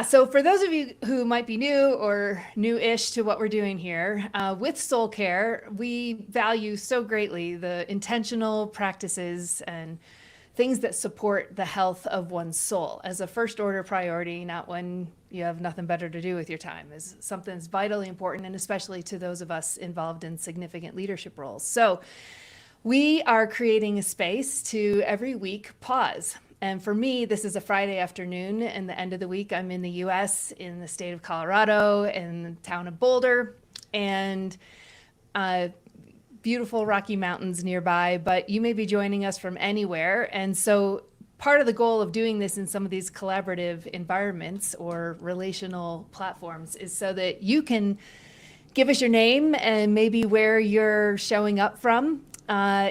So for those of you who might be new or new-ish to what we're doing here, with soul care, we value so greatly the intentional practices and things that support the health of one's soul as a first order priority, not when you have nothing better to do with your time, is something that's vitally important, and especially to those of us involved in significant leadership roles. So we are creating a space to every week pause. And for me, this is a Friday afternoon, and the end of the week, I'm in the US, in the state of Colorado, in the town of Boulder, and beautiful Rocky Mountains nearby, but you may be joining us from anywhere. And so part of the goal of doing this in some of these collaborative environments or relational platforms is so that you can give us your name and maybe where you're showing up from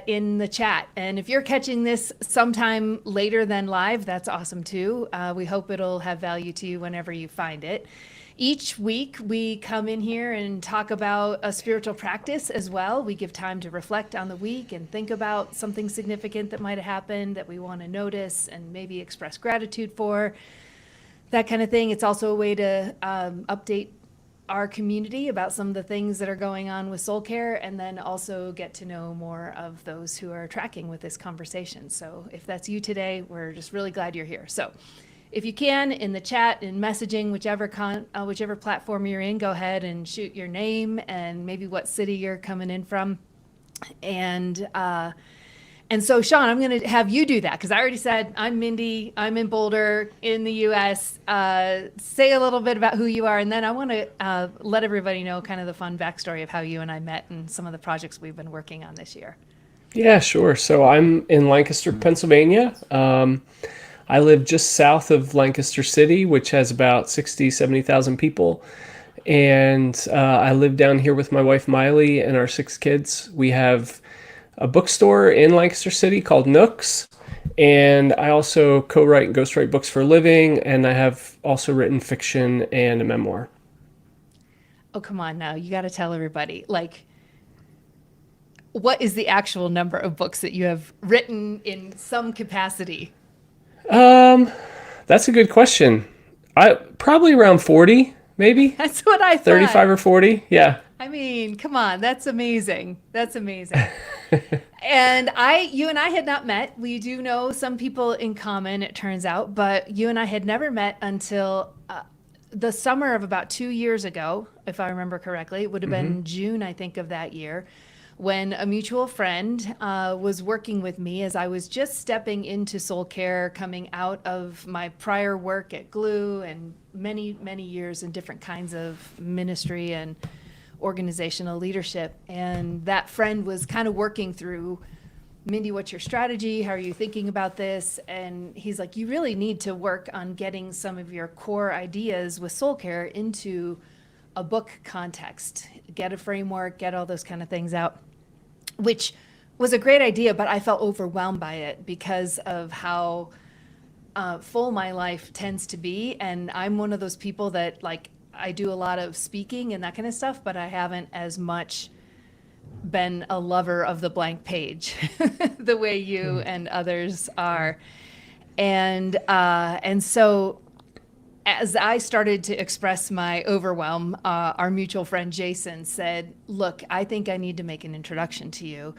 in the chat. And if you're catching this sometime later than live, that's awesome too. We hope it'll have value to you whenever you find it. Each week we come in here and talk about a spiritual practice as well. We give time to reflect on the week and think about something significant that might have happened that we want to notice and maybe express gratitude for, that kind of thing. It's also a way to update our community about some of the things that are going on with soul care, and then also get to know more of those who are tracking with this conversation. So if that's you today, we're just really glad you're here. So if you can, in the chat, in messaging, whichever platform you're in, go ahead and shoot your name and maybe what city you're coming in from. And so, Shawn, I'm going to have you do that because I already said I'm Mindy. I'm in Boulder in the U.S. Say a little bit about who you are, and then I want to let everybody know kind of the fun backstory of how you and I met and some of the projects we've been working on this year. Yeah, sure. So I'm in Lancaster, Pennsylvania. I live just south of Lancaster City, which has about 60, 70,000 people. And I live down here with my wife, Miley, and our 6 kids. We have a bookstore in Lancaster City called Nooks. And I also co-write and ghostwrite books for a living. And I have also written fiction and a memoir. Oh, come on now. You got to tell everybody, like, what is the actual number of books that you have written in some capacity? That's a good question. I probably around 40, maybe. That's what I thought. 35 or 40. Yeah. I mean, come on, that's amazing. That's amazing. And you and I had not met. We do know some people in common, it turns out, but you and I had never met until the summer of about 2 years ago, if I remember correctly. It would have been June, I think, of that year, when a mutual friend was working with me as I was just stepping into soul care, coming out of my prior work at Glue and many, many years in different kinds of ministry and organizational leadership. And that friend was kind of working through, Mindy, what's your strategy? How are you thinking about this? And he's like, you really need to work on getting some of your core ideas with soul care into a book context. Get a framework, get all those kind of things out, which was a great idea, but I felt overwhelmed by it because of how full my life tends to be. And I'm one of those people that, like, I do a lot of speaking and that kind of stuff, but I haven't as much been a lover of the blank page the way you and others are. And so as I started to express my overwhelm, our mutual friend Jason said, look, I think I need to make an introduction to you.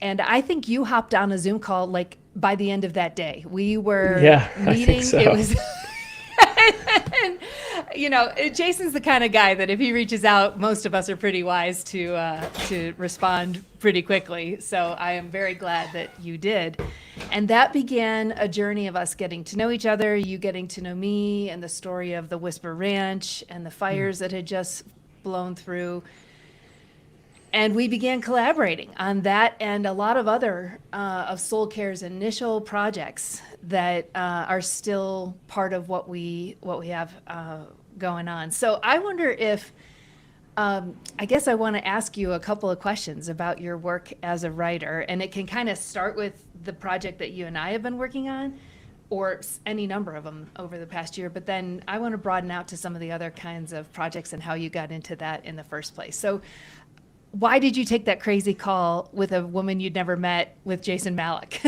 And I think you hopped on a Zoom call like by the end of that day. We were meeting. I think so. It was and, you know, Jason's the kind of guy that if he reaches out, most of us are pretty wise to respond pretty quickly. So I am very glad that you did. And that began a journey of us getting to know each other, you getting to know me, and the story of the Whisper Ranch and the fires that had just blown through. And we began collaborating on that and a lot of other of Soul Care's initial projects that are still part of what we have going on. So I wonder if, I guess I want to ask you a couple of questions about your work as a writer, and it can kind of start with the project that you and I have been working on, or any number of them over the past year, but then I want to broaden out to some of the other kinds of projects and how you got into that in the first place. So why did you take that crazy call with a woman you'd never met with Jason Malik?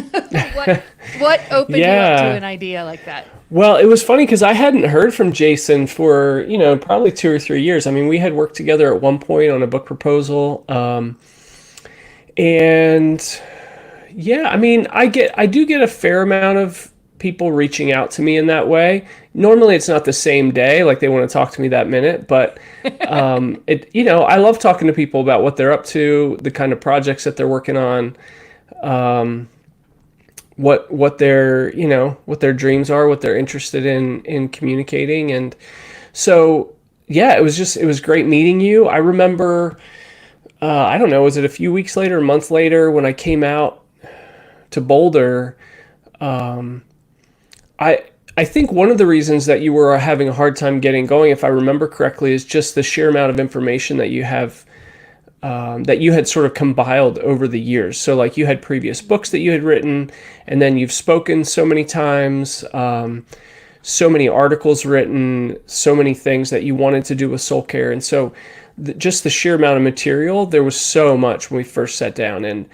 What opened you up to an idea like that? Well, it was funny because I hadn't heard from Jason for, probably 2 or 3 years. I mean, we had worked together at one point on a book proposal. And yeah, I mean, I do get a fair amount of people reaching out to me in that way. Normally it's not the same day, like they want to talk to me that minute, but I love talking to people about what they're up to, the kind of projects that they're working on, what their, what their dreams are, what they're interested in communicating. And so, yeah, it was great meeting you. I remember, I don't know, was it a few weeks later, a month later, when I came out to Boulder? I think one of the reasons that you were having a hard time getting going, if I remember correctly, is just the sheer amount of information that you have, that you had sort of compiled over the years. So like you had previous books that you had written, and then you've spoken so many times, so many articles written, so many things that you wanted to do with soul care. And so just the sheer amount of material, there was so much when we first sat down. And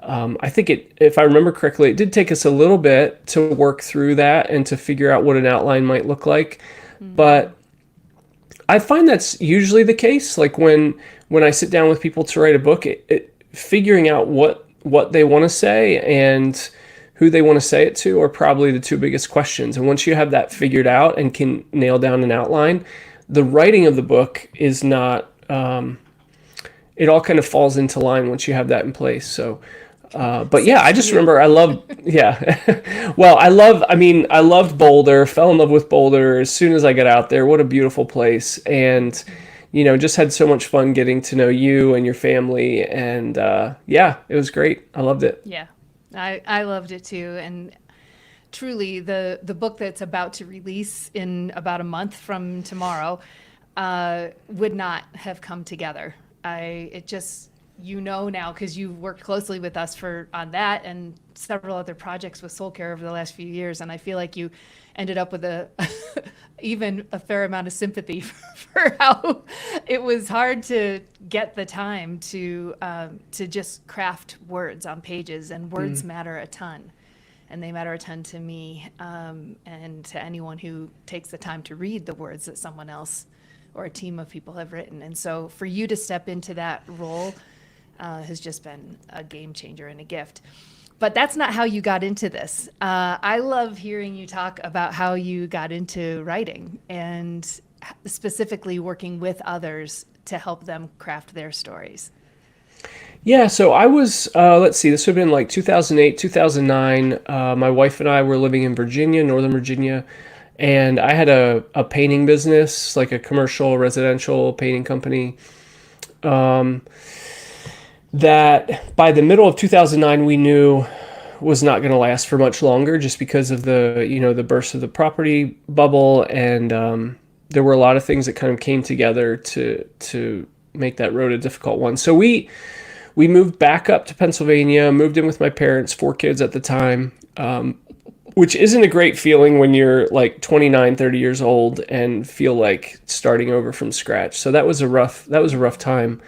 I think if I remember correctly, it did take us a little bit to work through that and to figure out what an outline might look like. Mm-hmm. But I find that's usually the case. Like when I sit down with people to write a book, figuring out what they want to say and who they want to say it to are probably the two biggest questions. And once you have that figured out and can nail down an outline, the writing of the book is not, it all kind of falls into line once you have that in place. So, but yeah, I just remember I loved Boulder, fell in love with Boulder as soon as I got out there. What a beautiful place. And, just had so much fun getting to know you and your family. And yeah, it was great. I loved it. Yeah, I loved it too. And truly the book that's about to release in about a month from tomorrow would not have come together. Now, because you've worked closely with us on that and several other projects with soul care over the last few years, and I feel like you ended up with even a fair amount of sympathy for how it was hard to get the time to just craft words on pages, and words matter a ton, and they matter a ton to me, and to anyone who takes the time to read the words that someone else or a team of people have written. And so for you to step into that role has just been a game changer and a gift. But that's not how you got into this. I love hearing you talk about how you got into writing and specifically working with others to help them craft their stories. Yeah, so I was, let's see, this would have been like 2008, 2009. My wife and I were living in Virginia, Northern Virginia, and I had a painting business, like a commercial residential painting company. That by the middle of 2009 we knew was not going to last for much longer, just because of the burst of the property bubble, and there were a lot of things that kind of came together to make that road a difficult one. So we moved back up to Pennsylvania, moved in with my parents, 4 kids at the time, which isn't a great feeling when you're like 29, 30 years old and feel like starting over from scratch. So that was a rough time.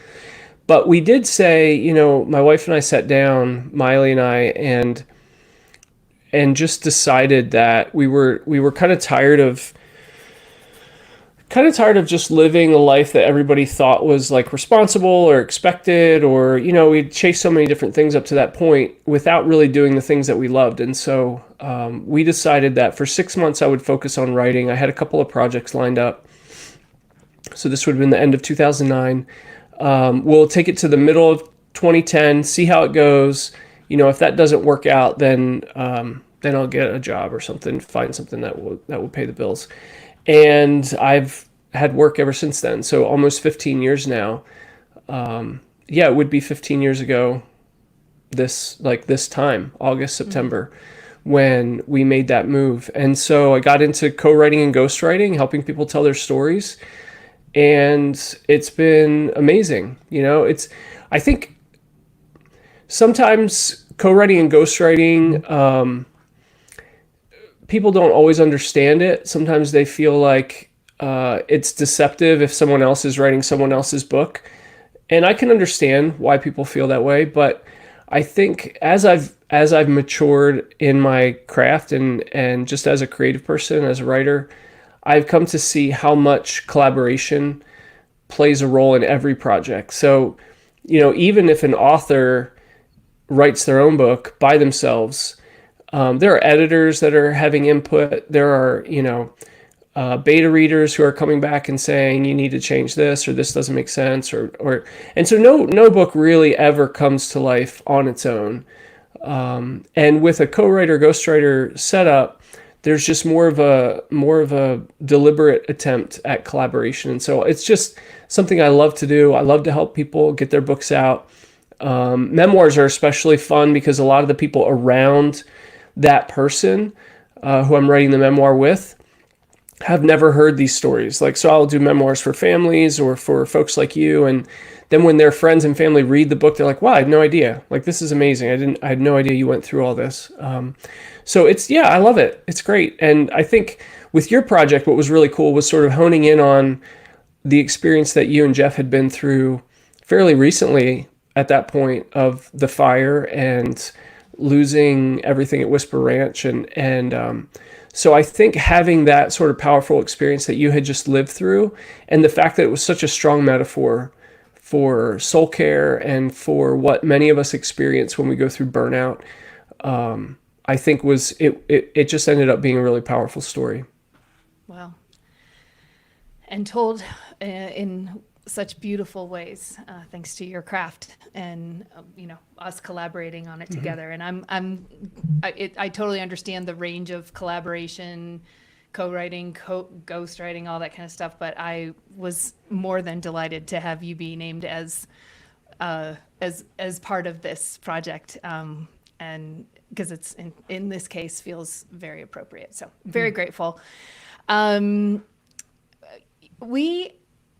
But we did say, my wife and I sat down, Miley and I, and just decided that we were kind of tired of just living a life that everybody thought was like responsible or expected, or, we'd chased so many different things up to that point without really doing the things that we loved. And so we decided that for 6 months I would focus on writing. I had a couple of projects lined up. So this would have been the end of 2009. We'll take it to the middle of 2010, see how it goes. If that doesn't work out, then I'll get a job or something, find something that will pay the bills. And I've had work ever since then. So almost 15 years now. It would be 15 years ago this time, August, September, when we made that move. And so I got into co-writing and ghostwriting, helping people tell their stories. And it's been amazing. I think sometimes co-writing and ghostwriting, people don't always understand it. Sometimes they feel like it's deceptive if someone else is writing someone else's book. And I can understand why people feel that way. But I think as I've as I've matured in my craft and just as a creative person, as a writer, I've come to see how much collaboration plays a role in every project. So, even if an author writes their own book by themselves, there are editors that are having input. There are, beta readers who are coming back and saying you need to change this, or this doesn't make sense, and so no book really ever comes to life on its own. And with a co-writer ghostwriter setup, there's just more of a deliberate attempt at collaboration, and so it's just something I love to do. I love to help people get their books out. Memoirs are especially fun because a lot of the people around that person who I'm writing the memoir with have never heard these stories. So I'll do memoirs for families or for folks like you, and then when their friends and family read the book, they're like, "Wow, I had no idea. This is amazing. I had no idea you went through all this." So I love it. It's great. And I think with your project, what was really cool was sort of honing in on the experience that you and Jeff had been through fairly recently at that point of the fire and losing everything at Whisper Ranch. So I think having that sort of powerful experience that you had just lived through, and the fact that it was such a strong metaphor for soul care and for what many of us experience when we go through burnout, I think it just ended up being a really powerful story. Wow. And told in such beautiful ways, thanks to your craft and us collaborating on it together. And I totally understand the range of collaboration, co-writing, ghostwriting, all that kind of stuff. But I was more than delighted to have you be named as part of this project, and because it's in this case feels very appropriate. So very grateful.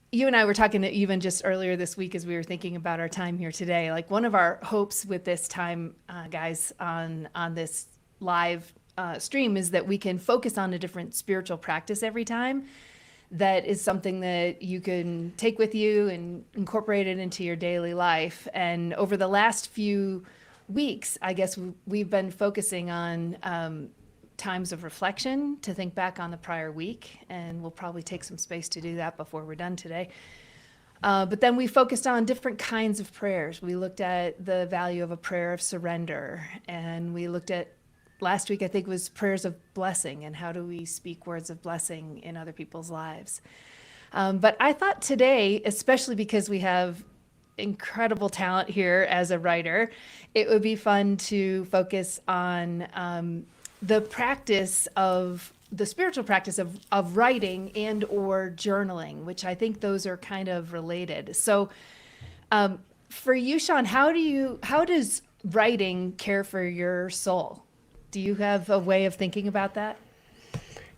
You and I were talking even just earlier this week as we were thinking about our time here today. One of our hopes with this time, guys, on this live stream is that we can focus on a different spiritual practice every time. That is something that you can take with you and incorporate it into your daily life. And over the last few weeks, I guess we've been focusing on times of reflection to think back on the prior week, and we'll probably take some space to do that before we're done today. But then we focused on different kinds of prayers. We looked at the value of a prayer of surrender, and we looked at last week, I think, was prayers of blessing and how do we speak words of blessing in other people's lives. But I thought today, especially because we have incredible talent here as a writer, it would be fun to focus on the spiritual practice of writing and or journaling, which I think those are kind of related. So for you, Shawn, how does writing care for your soul? Do you have a way of thinking about that?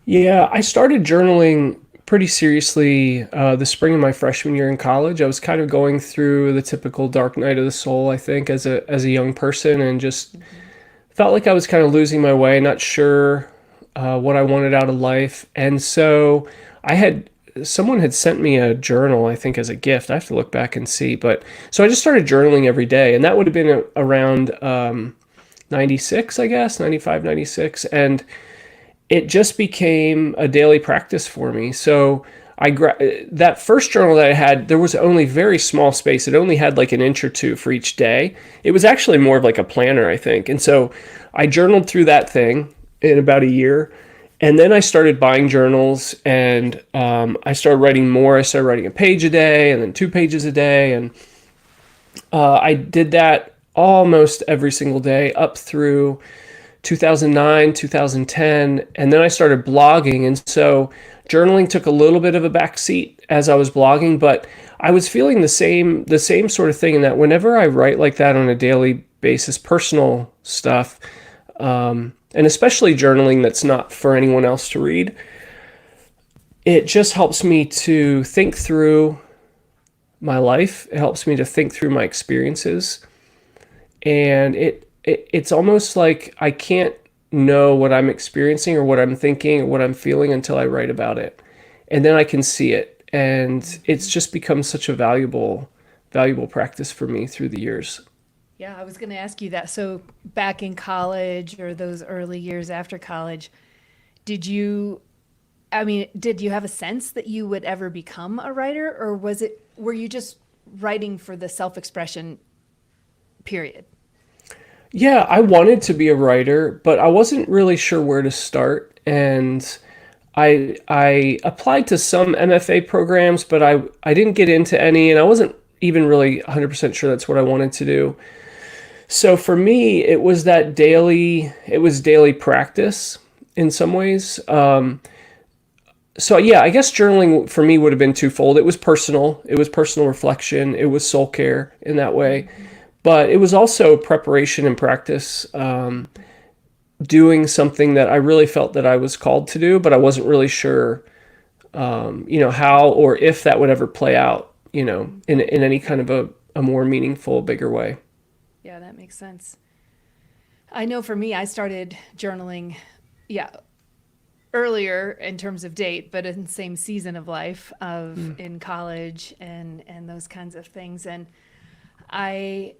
Yeah, I started journaling pretty seriously the spring of my freshman year in college. I was kind of going through the typical dark night of the soul, I think, as a young person, and just felt like I was kind of losing my way, not sure what I wanted out of life. And so someone had sent me a journal, I think, as a gift. I have to look back and see. But so I just started journaling every day, and that would have been around 96, I guess, 95, 96. And it just became a daily practice for me. So that first journal that I had, there was only very small space. It only had an inch or two for each day. It was actually more of a planner, I think. And so I journaled through that thing in about a year. And then I started buying journals, and I started writing more. I started writing a page a day and then 2 pages a day. And I did that almost every single day up through 2009, 2010. And then I started blogging. And so journaling took a little bit of a backseat as I was blogging, but I was feeling the same sort of thing, in that whenever I write like that on a daily basis, personal stuff, and especially journaling that's not for anyone else to read, it just helps me to think through my life. It helps me to think through my experiences. And it's almost like I can't know what I'm experiencing or what I'm thinking or what I'm feeling until I write about it. And then I can see it. And it's just become such a valuable practice for me through the years. Yeah, I was going to ask you that. So back in college or those early years after college, did you, I mean, did you have a sense that you would ever become a writer, or were you just writing for the self-expression period? Yeah, I wanted to be a writer, but I wasn't really sure where to start. And I applied to some MFA programs, but I didn't get into any, and I wasn't even really 100% sure that's what I wanted to do. So for me, it was daily practice in some ways. So yeah, I guess journaling for me would have been twofold. It was personal reflection, it was soul care in that way, but it was also preparation and practice, doing something that I really felt that I was called to do, but I wasn't really sure, how or if that would ever play out, in any kind of a more meaningful, bigger way. Yeah, that makes sense. I know for me, I started journaling, yeah, earlier in terms of date, but in the same season of life of in college and those kinds of things. And I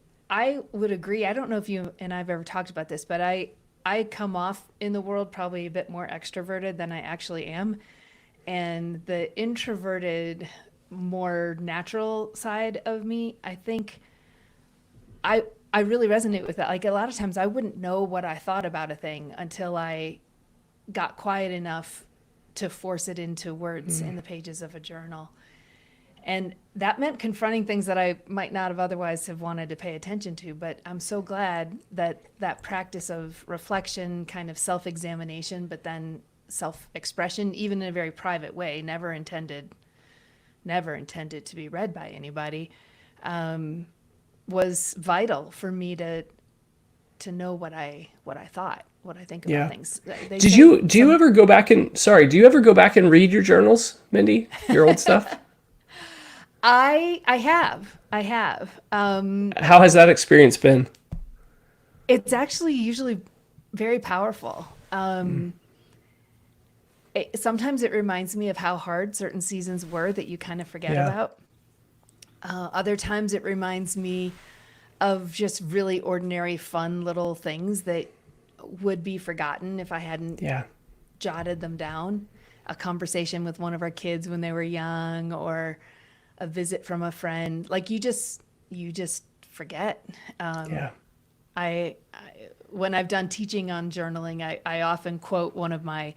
would agree. I don't know if you and I've ever talked about this, but I come off in the world probably a bit more extroverted than I actually am. And the introverted, more natural side of me, I think I really resonate with that. Like a lot of times I wouldn't know what I thought about a thing until I got quiet enough to force it into words in the pages of a journal. And that meant confronting things that I might not have otherwise have wanted to pay attention to. But I'm so glad that that practice of reflection, kind of self-examination, but then self-expression, even in a very private way, never intended to be read by anybody, was vital for me to know what I thought, what I think about Yeah. things. They Did say you do you some ever go back and sorry, do you ever go back and read your journals, Mindy? Your old stuff? I have. How has that experience been? It's actually usually very powerful. Sometimes it reminds me of how hard certain seasons were that you kind of forget Yeah. about. Other times it reminds me of just really ordinary, fun little things that would be forgotten if I hadn't Yeah. jotted them down. A conversation with one of our kids when they were young, or a visit from a friend. Like you just forget. Yeah. When I've done teaching on journaling, I often quote one of my,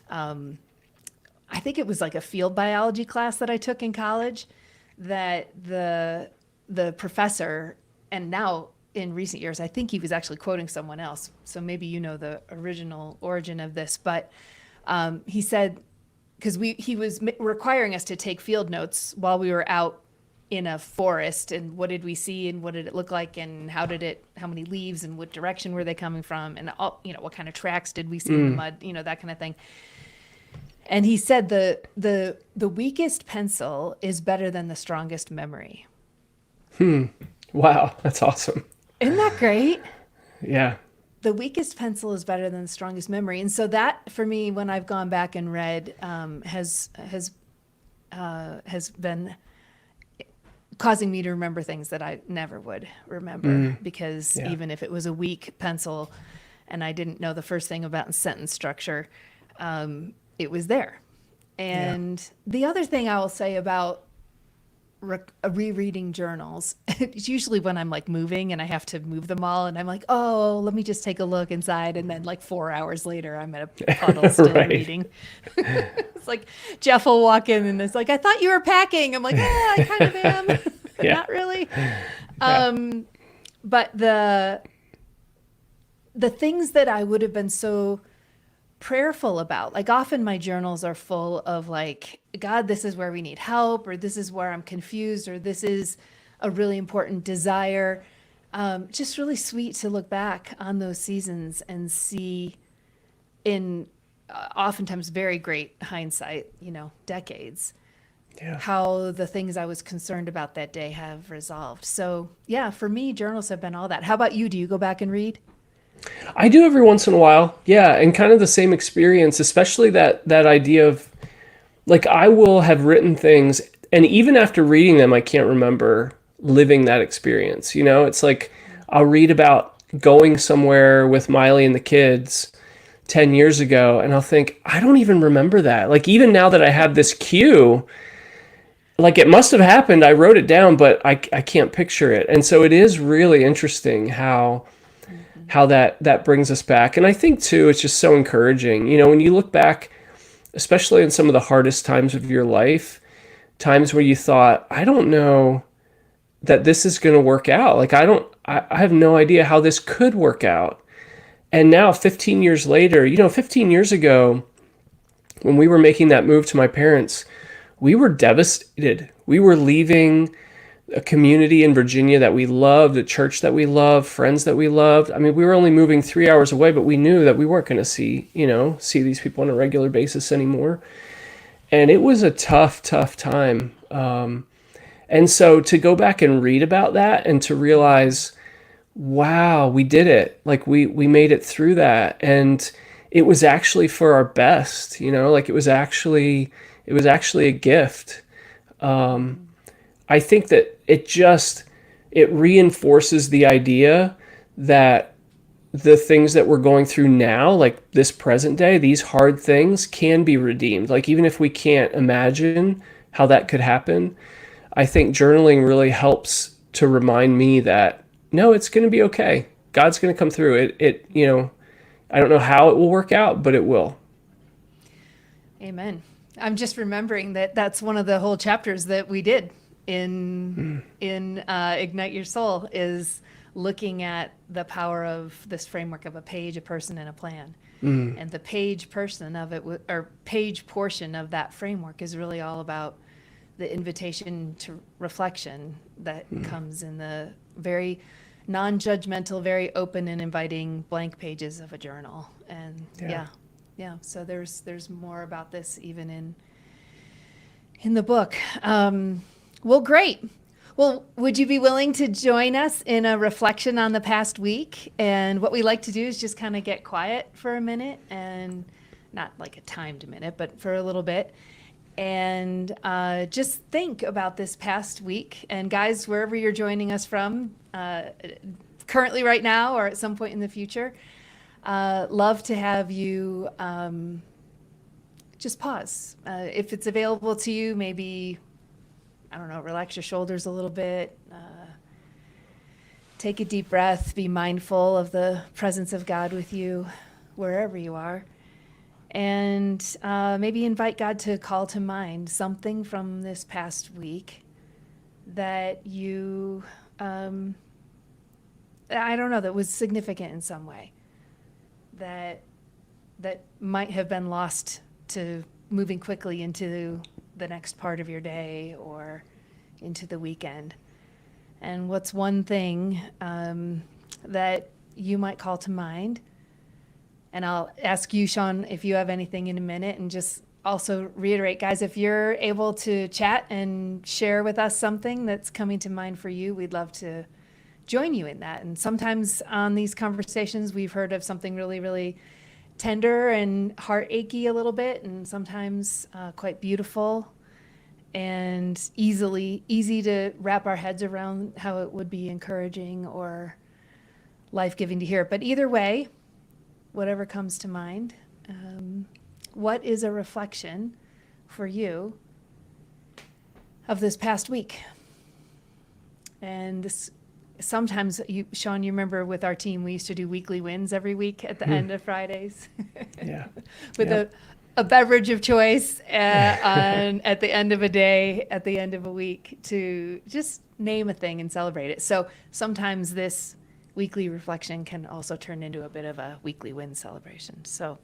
I think it was like a field biology class that I took in college, that the professor, and now in recent years, I think he was actually quoting someone else. So maybe you know the original origin of this, but he said, because he was requiring us to take field notes while we were out in a forest, and what did we see and what did it look like and how many leaves and what direction were they coming from, and all, what kind of tracks did we see in the mud, that kind of thing. And he said the weakest pencil is better than the strongest memory. Wow, that's awesome. Isn't that great? Yeah. The weakest pencil is better than the strongest memory. And so that, for me, when I've gone back and read, has been causing me to remember things that I never would remember, because Yeah. even if it was a weak pencil and I didn't know the first thing about sentence structure, it was there. And the other thing I will say about rereading journals, it's usually when I'm like moving and I have to move them all, and I'm like, oh, let me just take a look inside, and then like 4 hours later I'm at a puddle still Right. reading. It's like Jeff will walk in and it's like, I thought you were packing. I'm like, yeah, I kind of am, but Yeah. not really. Yeah. But the things that I would have been so prayerful about, like often my journals are full of like, God, this is where we need help, or this is where I'm confused, or this is a really important desire. Just really sweet to look back on those seasons and see, in oftentimes very great hindsight, decades, Yeah. how the things I was concerned about that day have resolved. So yeah, for me, journals have been all that. How about you? Do you go back and read? I do every once in a while. Yeah, and kind of the same experience, especially that idea of like I will have written things, and even after reading them I can't remember living that experience. It's like I'll read about going somewhere with Miley and the kids 10 years ago, and I'll think, I don't even remember that. Like, even now that I have this cue, like, it must have happened. I wrote it down, but I can't picture it. And so it is really interesting how that brings us back. And I think too, it's just so encouraging. You know, when you look back, especially in some of the hardest times of your life, times where you thought, I don't know that this is going to work out. Like, I have no idea how this could work out. And now 15 years later, you know, 15 years ago, when we were making that move to my parents, we were devastated. We were leaving a community in Virginia that we loved, a church that we loved, friends that we loved. I mean, we were only moving 3 hours away, but we knew that we weren't going to see these people on a regular basis anymore. And it was a tough time. And so to go back and read about that and to realize, wow, we did it. Like, we made it through that. And it was actually for our best, like it was actually a gift. I think that it reinforces the idea that the things that we're going through now, like this present day, these hard things can be redeemed. Like, even if we can't imagine how that could happen, I think journaling really helps to remind me that, no, it's going to be okay. God's going to come through it. I don't know how it will work out, but it will. Amen. I'm just remembering that that's one of the whole chapters that we did in Ignite Your Soul, is looking at the power of this framework of a page, a person, and a plan. And the page portion of it, or page portion of that framework, is really all about the invitation to reflection that comes in the very non-judgmental, very open and inviting blank pages of a journal. And yeah. So there's more about this even in the book. Well, great. Well, would you be willing to join us in a reflection on the past week? And what we like to do is just kind of get quiet for a minute, and not like a timed minute, but for a little bit, and just think about this past week. And guys, wherever you're joining us from, currently right now or at some point in the future, love to have you just pause. If it's available to you, maybe, I don't know, relax your shoulders a little bit, take a deep breath, be mindful of the presence of God with you wherever you are, and maybe invite God to call to mind something from this past week that you, I don't know, that was significant in some way, that might have been lost to moving quickly into the next part of your day or into the weekend. And what's one thing that you might call to mind? And I'll ask you, Shawn, if you have anything in a minute, and just also reiterate, guys, if you're able to chat and share with us something that's coming to mind for you, we'd love to join you in that. And sometimes on these conversations, we've heard of something really, really tender and heart-achy a little bit, and sometimes quite beautiful and easy to wrap our heads around how it would be encouraging or life-giving to hear. But either way, whatever comes to mind, what is a reflection for you of this past week? And this, sometimes, Shawn, you remember with our team, we used to do weekly wins every week at the end of Fridays. Yeah. With a beverage of choice at the end of a day, at the end of a week, to just name a thing and celebrate it. So sometimes this weekly reflection can also turn into a bit of a weekly win celebration. So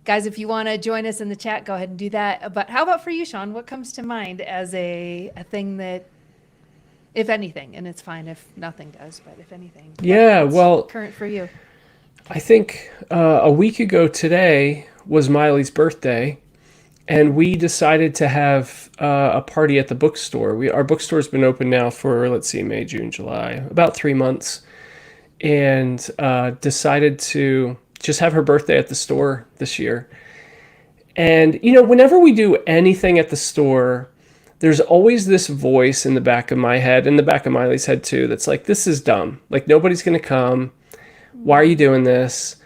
guys, if you want to join us in the chat, go ahead and do that. But how about for you, Shawn? What comes to mind as a thing that, if anything, and it's fine if nothing does, but if anything, what's current for you? I think a week ago today was Miley's birthday, and we decided to have a party at the bookstore. Our bookstore's been open now for, May, June, July, about 3 months, and decided to just have her birthday at the store this year. And, whenever we do anything at the store, there's always this voice in the back of my head, in the back of Miley's head too, that's like, this is dumb. Like, nobody's going to come. Why are you doing this?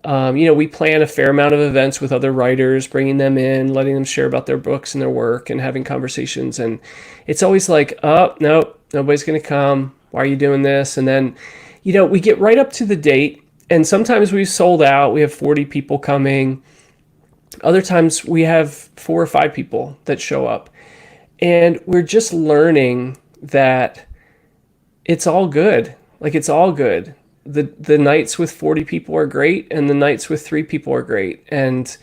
We plan a fair amount of events with other writers, bringing them in, letting them share about their books and their work and having conversations. And it's always like, oh, no, nobody's going to come. Why are you doing this? And then, we get right up to the date, and sometimes we've sold out. We have 40 people coming. Other times we have 4 or 5 people that show up. And we're just learning that it's all good. Like, it's all good. The nights with 40 people are great, and the nights with 3 people are great. And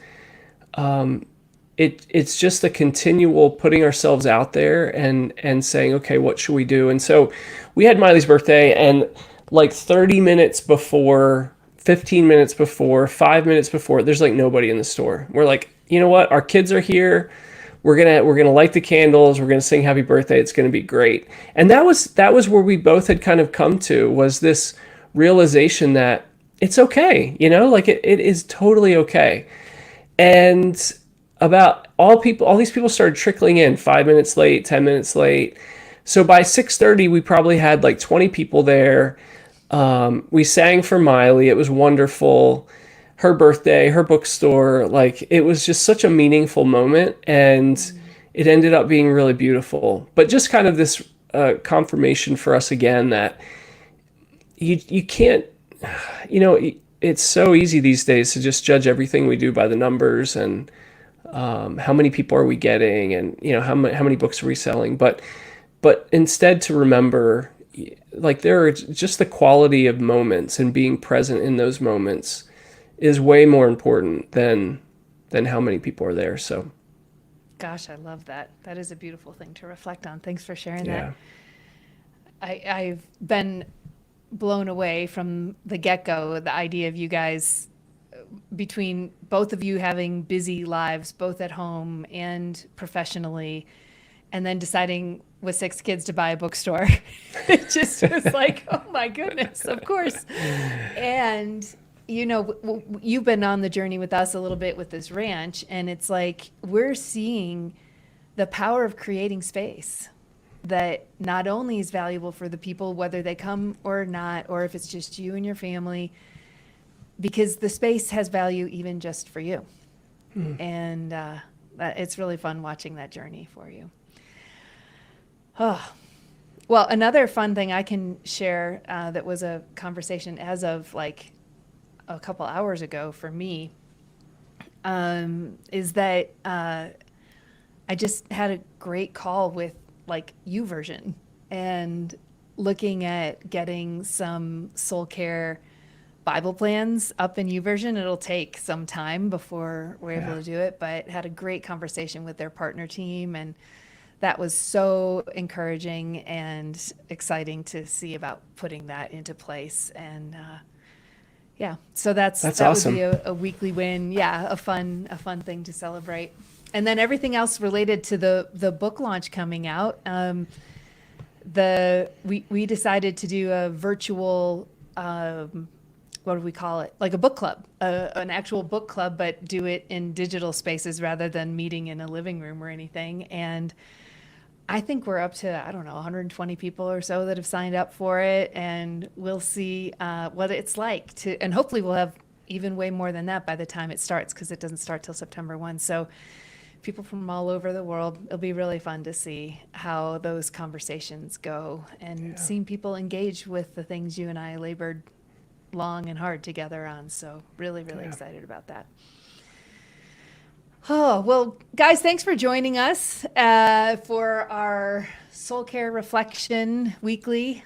it's just a continual putting ourselves out there and saying, okay, what should we do? And so we had Miley's birthday, and like 30 minutes before, 15 minutes before, 5 minutes before, there's like nobody in the store. We're like, you know what? Our kids are here. We're gonna light the candles. We're gonna sing happy birthday. It's gonna be great. And that was where we both had kind of come to, was this realization that it's okay. Like it is totally okay. And about all these people started trickling in 5 minutes late, 10 minutes late. So by 6:30, we probably had like 20 people there. We sang for Miley. It was wonderful. Her birthday, her bookstore, like it was just such a meaningful moment, and it ended up being really beautiful. But just kind of this confirmation for us again that you can't, it's so easy these days to just judge everything we do by the numbers and how many people are we getting, and how many books are we selling, but instead to remember, like, there are just the quality of moments, and being present in those moments is way more important than how many people are there. So, gosh, I love that. That is a beautiful thing to reflect on. Thanks for sharing yeah. that. I've been blown away from the get-go, the idea of you guys, between both of you having busy lives, both at home and professionally, and then deciding with 6 kids to buy a bookstore. It just was like, oh my goodness, of course. And you've been on the journey with us a little bit with this ranch, and it's like we're seeing the power of creating space that not only is valuable for the people, whether they come or not, or if it's just you and your family, because the space has value even just for you. And it's really fun watching that journey for you. Oh, well, another fun thing I can share that was a conversation as of like a couple hours ago for me, is that I just had a great call with like YouVersion, and looking at getting some soul care Bible plans up in YouVersion. It'll take some time before we're able to do it, but had a great conversation with their partner team, and that was so encouraging and exciting to see about putting that into place. And so that awesome. would be a weekly win. Yeah, a fun thing to celebrate. And then everything else related to the book launch coming out. We decided to do a virtual, what do we call it? Like a book club, an actual book club, but do it in digital spaces rather than meeting in a living room or anything. And I think we're up to, 120 people or so that have signed up for it. And we'll see what it's like and hopefully we'll have even way more than that by the time it starts, because it doesn't start till September 1. So people from all over the world, it'll be really fun to see how those conversations go, and seeing people engage with the things you and I labored long and hard together on. So really excited about that. Oh, well, guys, thanks for joining us for our Soul Care Reflection Weekly,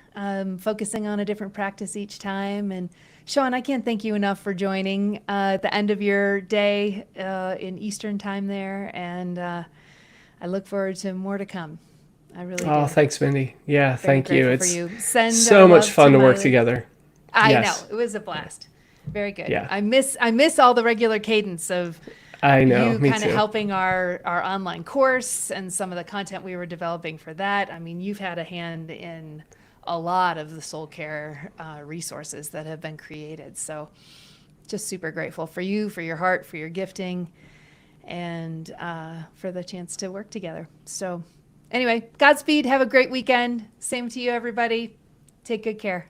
focusing on a different practice each time. And Shawn, I can't thank you enough for joining at the end of your day in Eastern time there. And I look forward to more to come. I really do. Oh, thanks, Mindy. Yeah, thank you. It's Send so much fun to work Miley. together. I know. It was a blast. Very good. Yeah. I miss all the regular cadence of I know, you me kind of too. helping our online course and some of the content we were developing for that. I mean, you've had a hand in a lot of the soul care resources that have been created. So just super grateful for you, for your heart, for your gifting, and for the chance to work together. So Anyway, Godspeed. Have a great weekend. Same to you, everybody. Take good care.